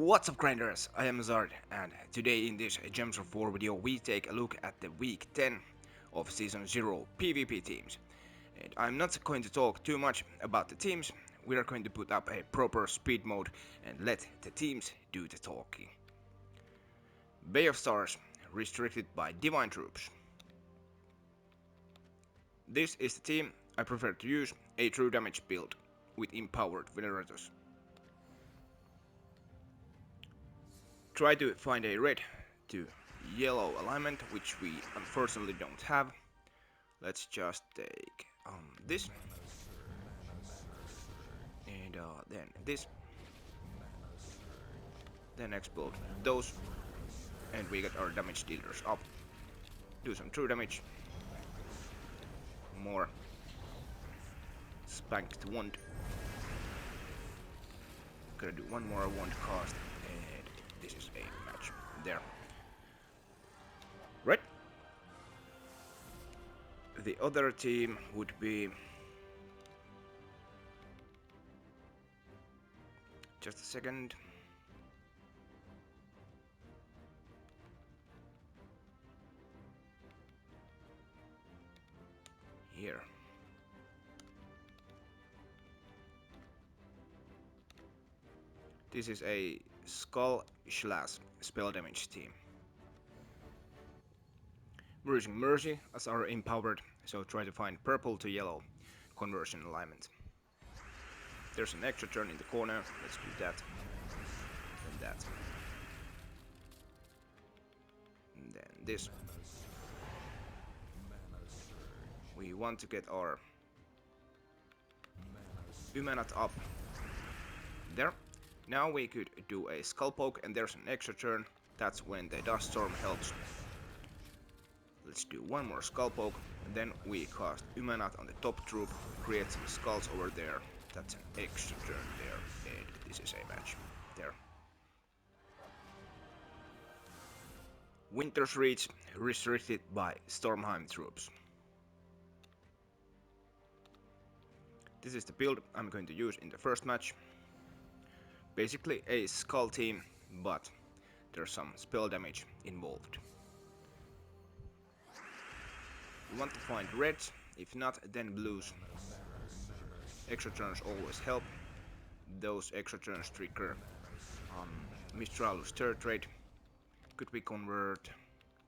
What's up grinders, I am Zard and today in this Gems of War video we take a look at the week 10 of season 0 PvP teams. And I'm not going to talk too much about the teams, we are going to put up a proper speed mode and let the teams do the talking. Bay of Stars, restricted by Divine Troops. This is the team I prefer to use, a true damage build with empowered Venerators. Try to find a red to yellow alignment, which we unfortunately don't have. Let's just take this and then this, then explode those, and we get our damage dealers up. Do some true damage, more spanked wand. Gonna do one more wand cast, and this is a match there. Right. The other team would be just a second. Here. This is a Skull Slash spell damage team. We're using Mercy as our empowered, so try to find purple to yellow conversion alignment. There's an extra turn in the corner, let's do that, and that. And then this. We want to get our Umanat up. There. Now we could do a Skull Poke and there's an extra turn, that's when the Dust Storm helps. Let's do one more Skull Poke, and then we cast Umanat on the top troop, create some skulls over there. That's an extra turn there, and this is a match there. Winter's Reach, restricted by Stormheim troops. This is the build I'm going to use in the first match. Basically a skull team, but there's some spell damage involved. We want to find reds, if not then blues. Extra turns always help. Those extra turns trigger Mistralus third trade. Could we convert?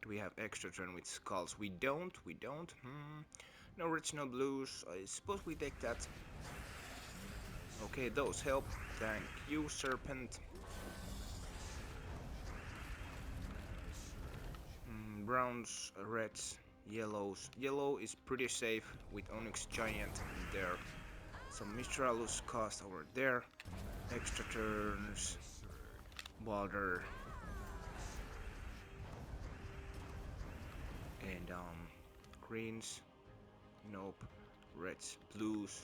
Do we have extra turn with skulls? We don't. No reds, no blues. I suppose we take that. Okay, those help. Thank you, Serpent. Browns, reds, yellows. Yellow is pretty safe with Onyx Giant there. Some Mistralus cast over there. Extra turns. Balder. And greens. Nope. Reds, blues.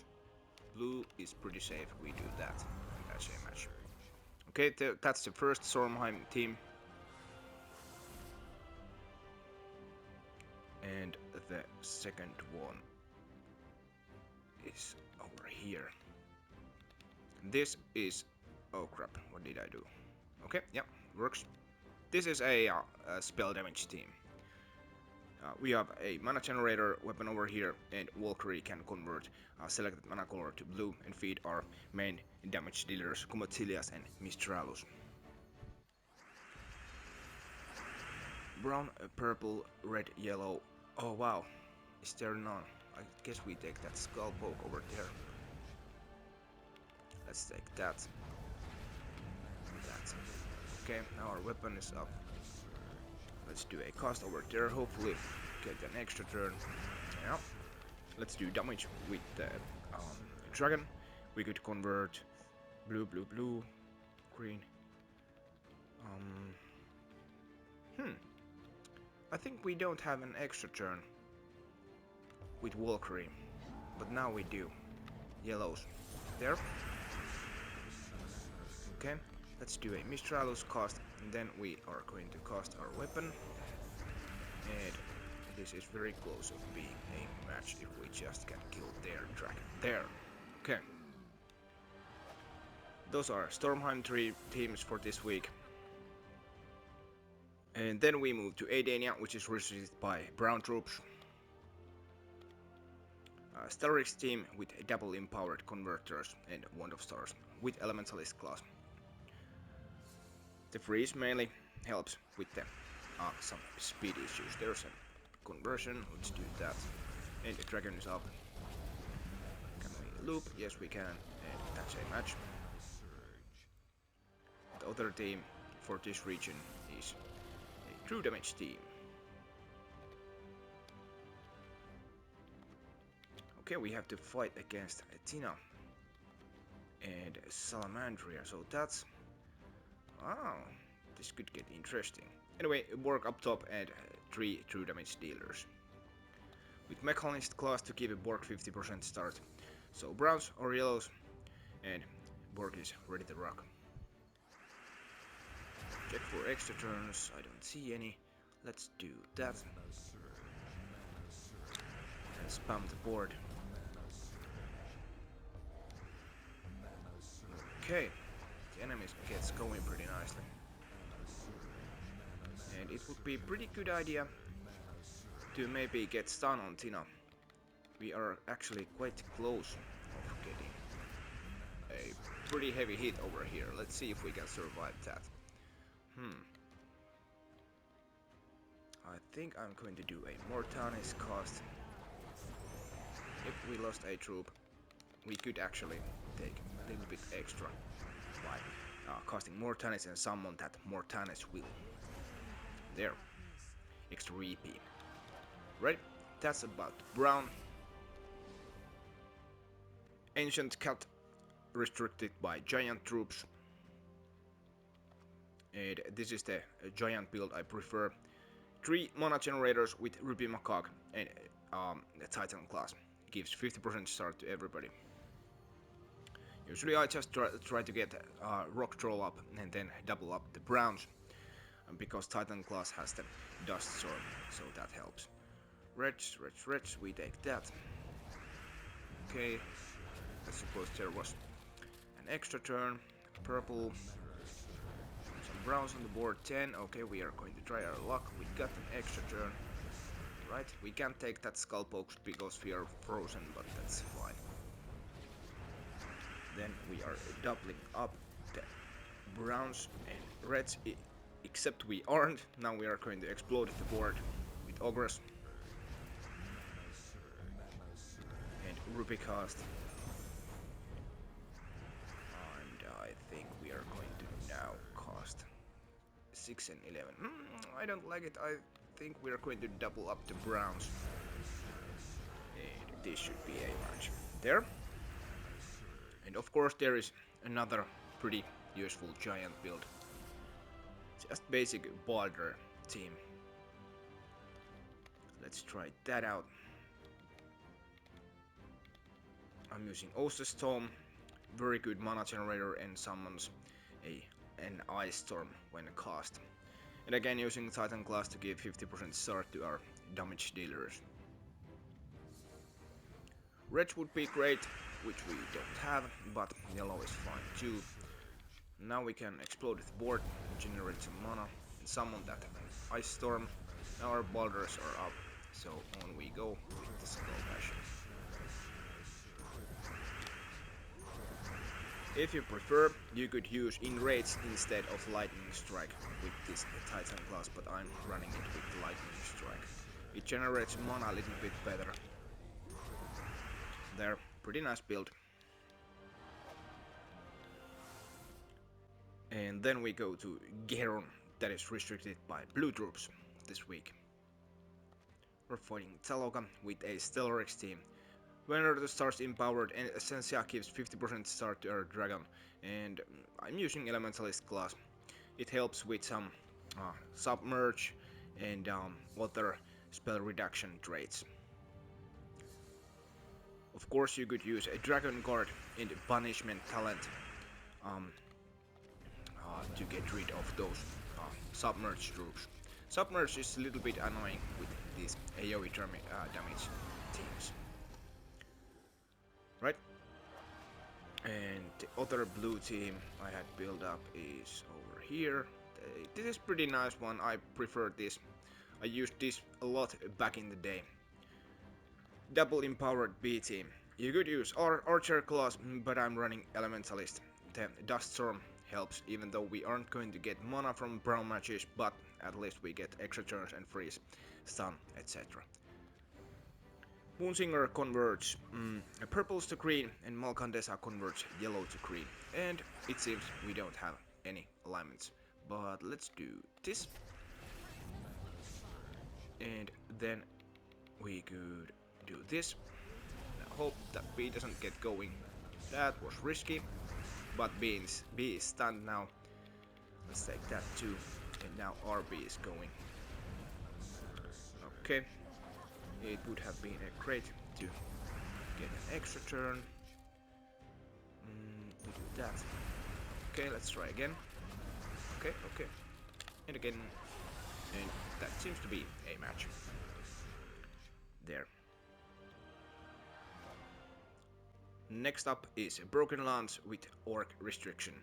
Blue is pretty safe, we do that. And that's a match. Okay, that's the first Stormheim team. And the second one is over here. This is... oh crap, what did I do? Okay, yeah, works. This is a spell damage team. We have a mana generator weapon over here, and Valkyrie can convert selected mana color to blue and feed our main damage dealers Comotilias and Mistralus. Brown, purple, red, yellow. Oh wow, is there none? I guess we take that Skull Poke over there. Let's take that. That. Okay, now our weapon is up. Let's do a cast over there, hopefully get an extra turn. Yeah. Let's do damage with the dragon. We could convert blue, blue, blue, green. I think we don't have an extra turn with Valkyrie, but now we do. Yellows. There. Okay, let's do a Mistralus cast, and then we are going to cast our weapon. And this is very close of being a match if we just can kill their dragon. There. Okay. Those are Stormheim 3 teams for this week. And then we move to Aidania, which is represented by brown troops. Stryx team with double empowered converters and Wand of Stars with elementalist class. The freeze mainly helps with the some speed issues. There's a conversion, let's do that. And the dragon is up. Can we loop? Yes we can. And that's a match. The other team for this region is a true damage team. Okay, we have to fight against Tina and Salamandria, so that's... wow, this could get interesting. Anyway, work up top and 3 true damage dealers. With Mechanist class to give a Borg 50% start. So browns or yellows, and Borg is ready to rock. Check for extra turns, I don't see any. Let's do that. And spam the board. Okay, the enemy gets going pretty nicely. And it would be a pretty good idea to maybe get stun on Tina. We are actually quite close of getting a pretty heavy hit over here. Let's see if we can survive that. I think I'm going to do a Mortanis cast. If we lost a troop, we could actually take a little bit extra by casting Mortanis and summon that Mortanis will. There, extra EP. Right, that's about brown. Ancient Khet restricted by giant troops. And this is the giant build I prefer. 3 mana generators with Ruby Macaque and the Titan class. Gives 50% start to everybody. Usually I just try to get Rock Troll up and then double up the browns. Because Titan class has the Dust Storm, so that helps. Reds, we take that. Okay, I suppose there was an extra turn. Purple. Some browns on the board, 10. Okay, we are going to try our luck. We got an extra turn. Right, we can't take that Skull Pokes because we are frozen, but that's fine. Then we are doubling up the browns and reds, except we aren't. Now we are going to explode the board with Ogress. And Ruby cast. And I think we are going to now cast 6 and 11. I don't like it. I think we are going to double up the browns. And this should be a match. There. And of course there is another pretty useful giant build. Just basic border team. Let's try that out. I'm using Osa Storm, very good mana generator, and summons an Ice Storm when cast. And again using Titan class to give 50% start to our damage dealers. Red would be great, which we don't have, but yellow is fine too. Now we can explode the board, generate some mana, and summon that Ice Storm. Now our boulders are up, so on we go with the Skull Bash. If you prefer, you could use Enrage instead of Lightning Strike with this Titan class, but I'm running it with Lightning Strike. It generates mana a little bit better. There, pretty nice build. And then we go to Geheron, that is restricted by blue troops this week. We're fighting Taloka with a Stellarex team. Whenever the stars empowered, and Essentia gives 50% start to our dragon, and I'm using Elementalist class. It helps with some submerge and other spell reduction traits. Of course you could use a Dragon Guard in the Punishment talent to get rid of those submerged troops. Submerge is a little bit annoying with these AoE damage teams. Right? And the other blue team I had built up is over here. This is pretty nice one, I prefer this. I used this a lot back in the day. Double empowered B team. You could use Archer class, but I'm running Elementalist. The Dust Storm helps, even though we aren't going to get mana from brown matches, but at least we get extra turns and freeze, stun, etc. Moonsinger converts purples to green, and Malcandesa converts yellow to green. And it seems we don't have any alignments. But let's do this. And then we could do this. I hope that B doesn't get going. That was risky, but B is stunned now. Let's take that too. And now RB is going. Okay. It would have been great to get an extra turn. We do that. Okay, let's try again. Okay. And again. And that seems to be a match. There. Next up is Broken Lands with Orc restriction.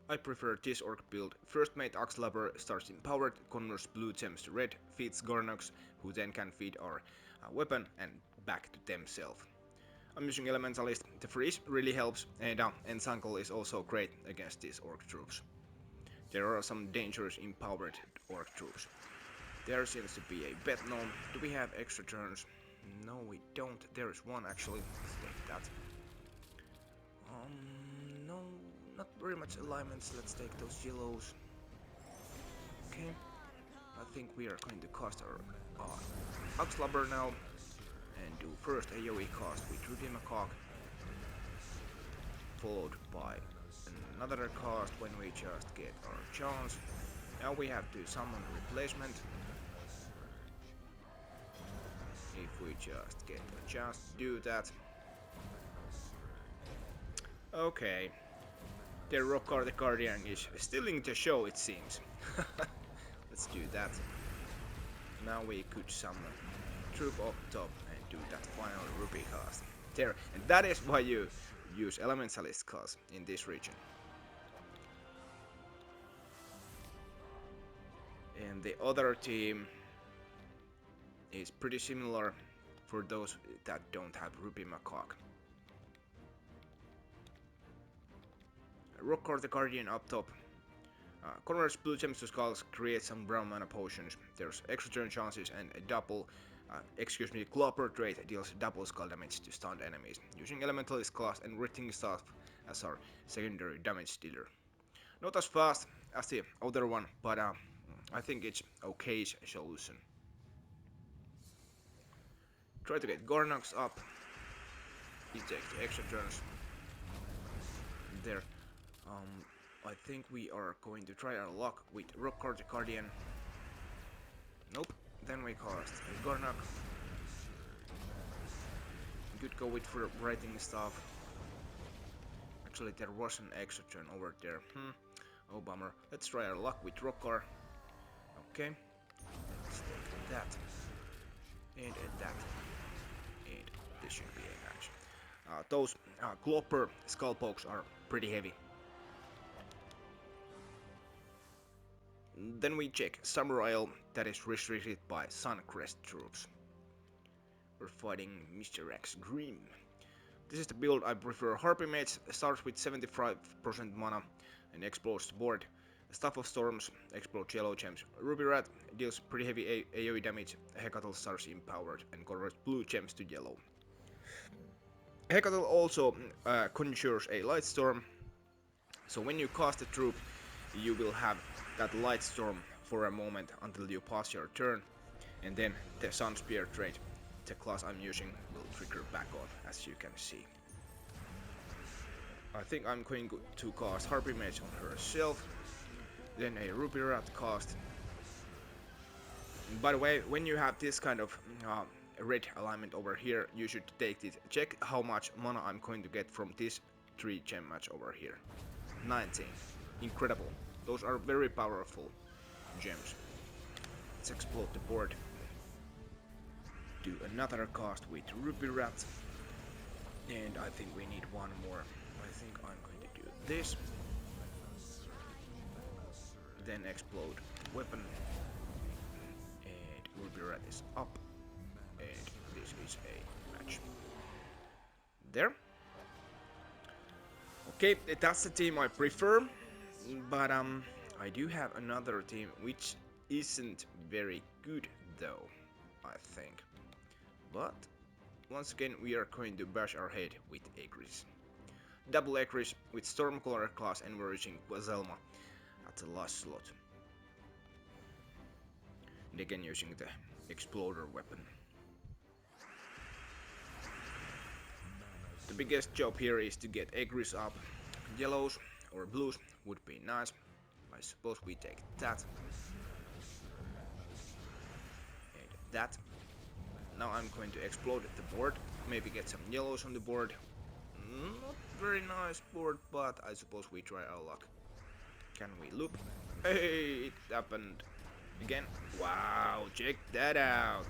I prefer this orc build. First mate Axlabber starts empowered, converts blue gems to red, feeds Gornox, who then can feed our weapon and back to themselves. I'm using Elementalist. The freeze really helps, and Ensangle is also great against these orc troops. There are some dangerous empowered orc troops. There seems to be a bet gnome. Do we have extra turns? No, we don't. There is one actually. Let's take that. No, not very much alignments. Let's take those yellows. Okay. I think we are going to cast our Axlabber now and do first AoE cast with Rudimacock, followed by another cast when we just get our chance. Now we have to summon replacement. If we just get a chance to do that. Okay. The Rockar the Guardian is stealing the show, it seems. Let's do that. Now we could summon troop up top and do that final rupee cast. There, and that is why you use Elementalist class in this region. And the other team is pretty similar for those that don't have Rudimacock. Rockar the Guardian up top. Converts blue gems to skulls, creates some brown mana potions. There's extra turn chances and a double, Clopper trait deals double skull damage to stunned enemies, using Elementalist class and Writhing Staff as our secondary damage dealer. Not as fast as the other one, but I think it's okay solution. Try to get Gornox up. He takes the extra turns. There. I think we are going to try our luck with Rockar the Guardian. Nope. Then we cast a Gornox. We could go with for Writhing Staff. Actually, there was an extra turn over there. Oh, bummer. Let's try our luck with Rockar. Okay. Let's take that. And that. And this should be a match. Those Clopper skull pokes are pretty heavy. Then we check Samurai that is restricted by Suncrest troops. We're fighting Mr. X Grim. This is the build I prefer. Harpy Mates starts with 75% mana and explodes the board. Staff of Storms explodes yellow gems. Ruby Rat deals pretty heavy AoE damage. Hecatl starts empowered and converts blue gems to yellow. Hecatl also conjures a light storm. So when you cast a troop, you will have that light storm for a moment until you pass your turn, and then the Sun Spear trait, the class I'm using, will trigger back on, as you can see. I think I'm going to cast Harpy Mage on herself, then a Ruby Rat cast. By the way, when you have this kind of red alignment over here, you should take it. Check how much mana I'm going to get from this 3 gem match over here. 19. Incredible. Those are very powerful gems. Let's explode the board. Do another cast with Ruby Rat. And I think we need one more. I think I'm going to do this. Then explode weapon. And Ruby Rat is up. And this is a match. There. Okay, that's the team I prefer. But I do have another team which isn't very good though, I think. But once again we are going to bash our head with Egris. Double Egris with Stormcaller class and encouraging Guazelma at the last slot. And again using the Exploder weapon. The biggest job here is to get Egris up. Yellows or blues would be nice. I suppose we take that. And that. Now I'm going to explode the board. Maybe get some yellows on the board. Not very nice board, but I suppose we try our luck. Can we loop? Hey, it happened again. Wow, check that out.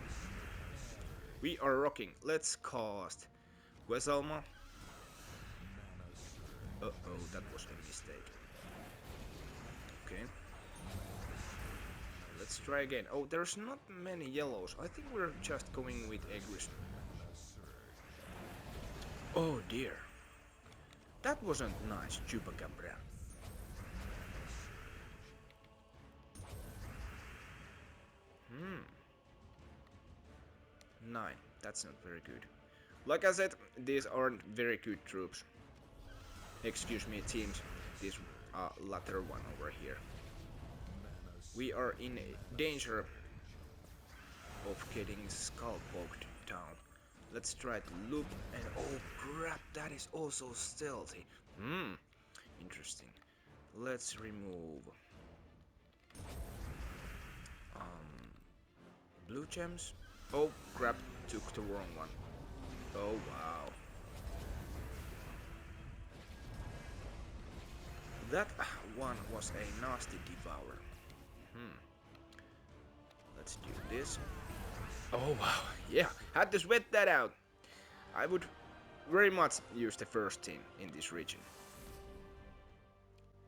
We are rocking. Let's cast Guazelma. Uh-oh, that was a mistake. Okay. Let's try again. Oh, there's not many yellows. I think we're just going with Egris. Oh dear. That wasn't nice, Chupacabra. Hmm. 9. That's not very good. Like I said, these aren't very good troops. Excuse me, teams. This latter one over here. We are in danger of getting skull poked down. Let's try to loop and oh crap, that is also stealthy. Interesting. Let's remove blue gems. Oh crap, took the wrong one. Oh wow. That one was a nasty devourer. Let's do this. Oh wow, yeah, had to sweat that out. I would very much use the first team in this region.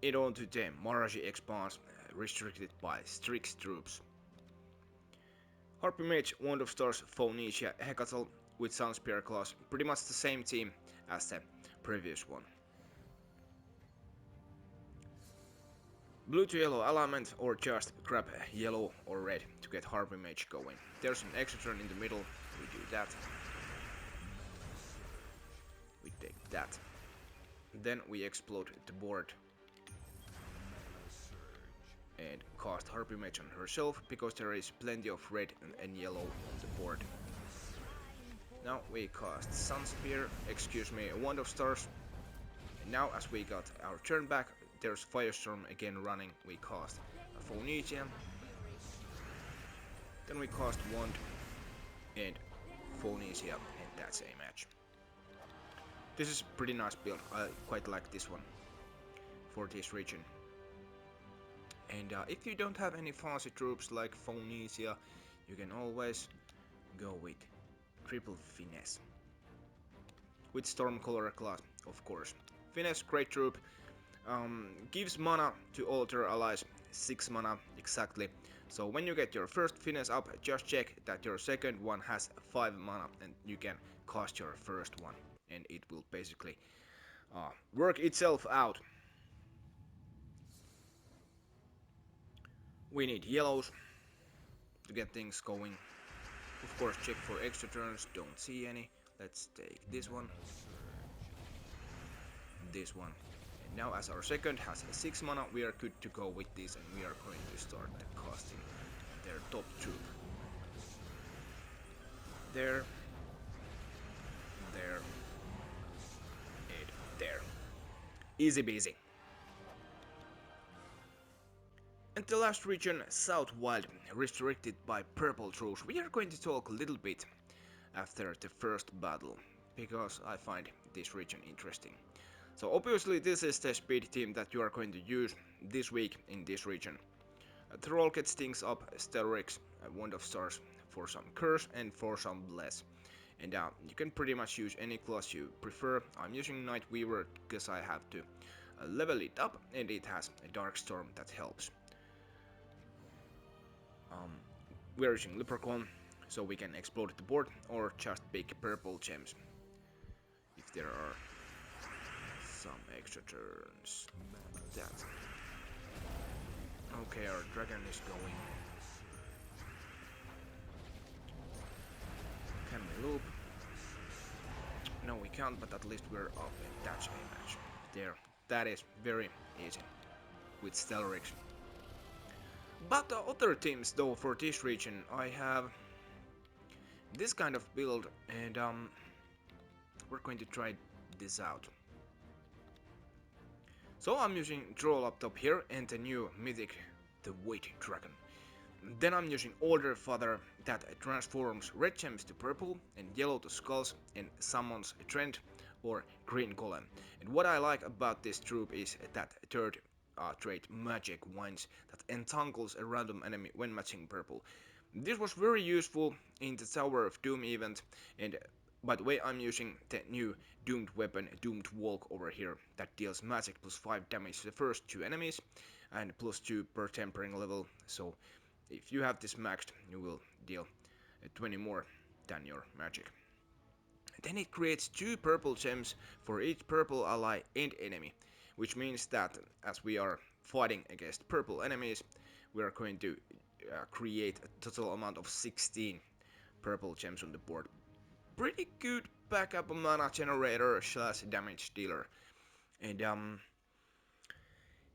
It on to the Maraji Expanse, restricted by Stryx troops. Harpy Mage, Wand of Stars, Phoenicia, Hecatel with Sunspear class, pretty much the same team as the previous one. Blue to yellow alignment or just grab yellow or red to get Harpy Mage going. There's an extra turn in the middle, we do that. We take that. Then we explode the board. And cast Harpy Mage on herself because there is plenty of red and yellow on the board. Now we cast Sunspear, excuse me, Wand of Stars. And now as we got our turn back, there's Firestorm again running. We cast a Phoenicia. Then we cast Wand and Phoenicia, and that's a match. This is a pretty nice build. I quite like this one for this region. And if you don't have any fancy troops like Phoenicia, you can always go with triple finesse. With Stormcaller class, of course. Finesse, great troop. Gives mana to all their allies, 6 mana exactly. So when you get your first finesse up, just check that your second one has 5 mana and you can cast your first one. And it will basically work itself out. We need yellows to get things going. Of course, check for extra turns, don't see any. Let's take this one. This one. And now as our second has 6 mana, we are good to go with this and we are going to start casting their top troop. There. There. And there. Easy peasy. And the last region, Southwild, restricted by purple troops. We are going to talk a little bit after the first battle, because I find this region interesting. So obviously this is the speed team that you are going to use this week in this region. Troll gets things up, Stryx, Wand of Stars for some curse and for some bless. And you can pretty much use any class you prefer. I'm using Night Weaver because I have to level it up, and it has a Dark Storm that helps. We're using Leprechaun, so we can explode the board or just pick purple gems if there are some extra turns. That. Okay, our dragon is going. Can we loop? No, we can't, but at least we're up, and that's a match. There. That is very easy with Stryx. But the other teams, though, for this region, I have this kind of build, and we're going to try this out. So I'm using Draw Laptop here and the new mythic, the White Dragon. Then I'm using Older Father that transforms red gems to purple and yellow to skulls and summons a trend or green golem. And what I like about this troop is that third trait, Magic Winds, that entangles a random enemy when matching purple. This was very useful in the Tower of Doom event, and by the way, I'm using the new doomed weapon, Doomed Walk over here, that deals magic plus 5 damage to the first 2 enemies and plus 2 per tempering level, so if you have this maxed, you will deal 20 more than your magic. Then it creates 2 purple gems for each purple ally and enemy, which means that as we are fighting against purple enemies, we are going to create a total amount of 16 purple gems on the board. Pretty good backup mana generator / damage dealer. And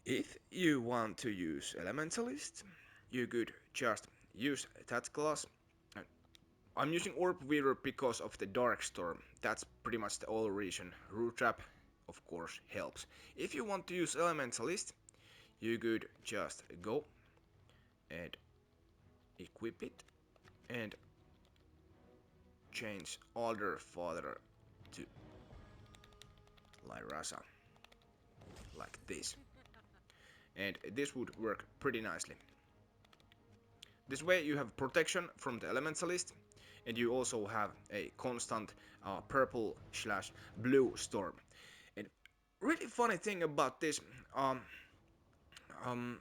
if you want to use Elementalist, you could just use that class. I'm using Orb Weaver because of the Dark Storm. That's pretty much the only reason. Root Trap, of course, helps. If you want to use Elementalist, you could just go and equip it and change Older Father to Lyrasa, like this. And this would work pretty nicely. This way you have protection from the Elementalist, and you also have a constant purple / blue storm. And really funny thing about this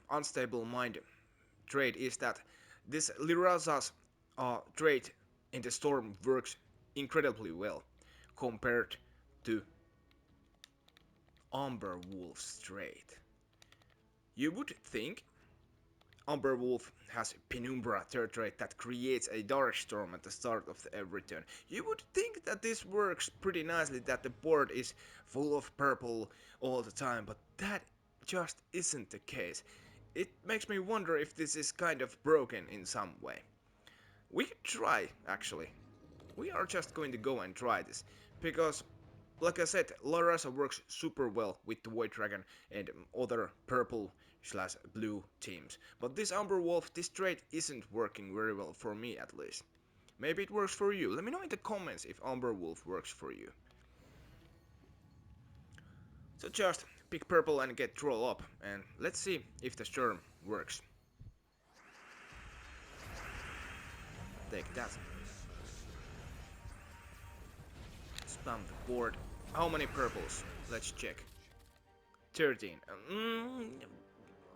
unstable mind trait is that this Lyrasa's trait in the storm works incredibly well compared to Umber Wolf's trait. You would think Umber Wolf has Penumbra third trait that creates a Dark Storm at the start of every turn. You would think that this works pretty nicely, that the board is full of purple all the time, but that just isn't the case. It makes me wonder if this is kind of broken in some way. We could try, actually. We are just going to go and try this, because like I said, Lyrasa works super well with the White Dragon and other purple / blue teams. But this Umber Wolf, this trait isn't working very well for me at least. Maybe it works for you. Let me know in the comments if Umber Wolf works for you. So just pick purple and get Troll up, and let's see if the Storm works. Take that. Spam the board. How many purples? Let's check. 13.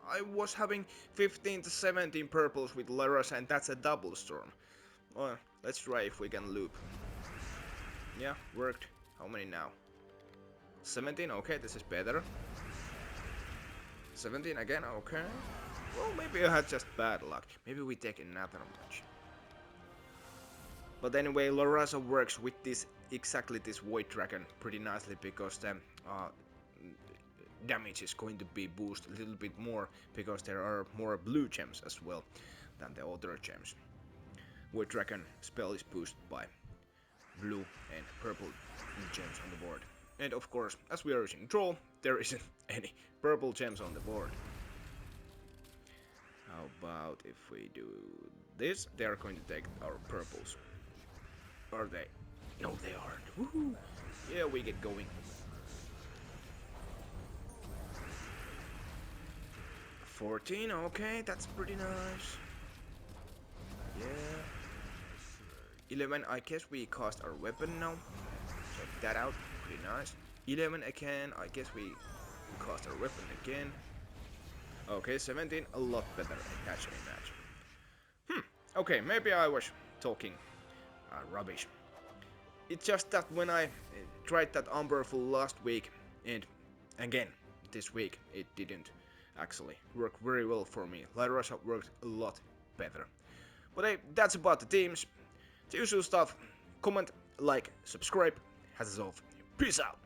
I was having 15 to 17 purples with Lyrasa, and that's a double storm. Well, let's try if we can loop. Yeah, worked. How many now? 17, okay, this is better. 17 again, okay. Well, maybe I had just bad luck. Maybe we take another match. But anyway, Lyrasa works with this exactly this White Dragon pretty nicely, because the damage is going to be boosted a little bit more, because there are more blue gems as well than the other gems. White Dragon spell is boosted by blue and purple gems on the board. And of course, as we are using Troll, there isn't any purple gems on the board. How about if we do this? They are going to take our purples. Are they? No, they aren't. Woohoo! Yeah, we get going. 14, okay, that's pretty nice. Yeah. 11, I guess we cast our weapon now. Check that out, pretty nice. 11 again, I guess we cast our weapon again. Okay, 17, a lot better, actually, match. Okay, maybe I was talking rubbish. It's just that when I tried that Umberful last week, and again, this week, it didn't actually work very well for me. Lyrosha worked a lot better. But hey, that's about the teams. The usual stuff. Comment, like, subscribe. Hats off. Peace out.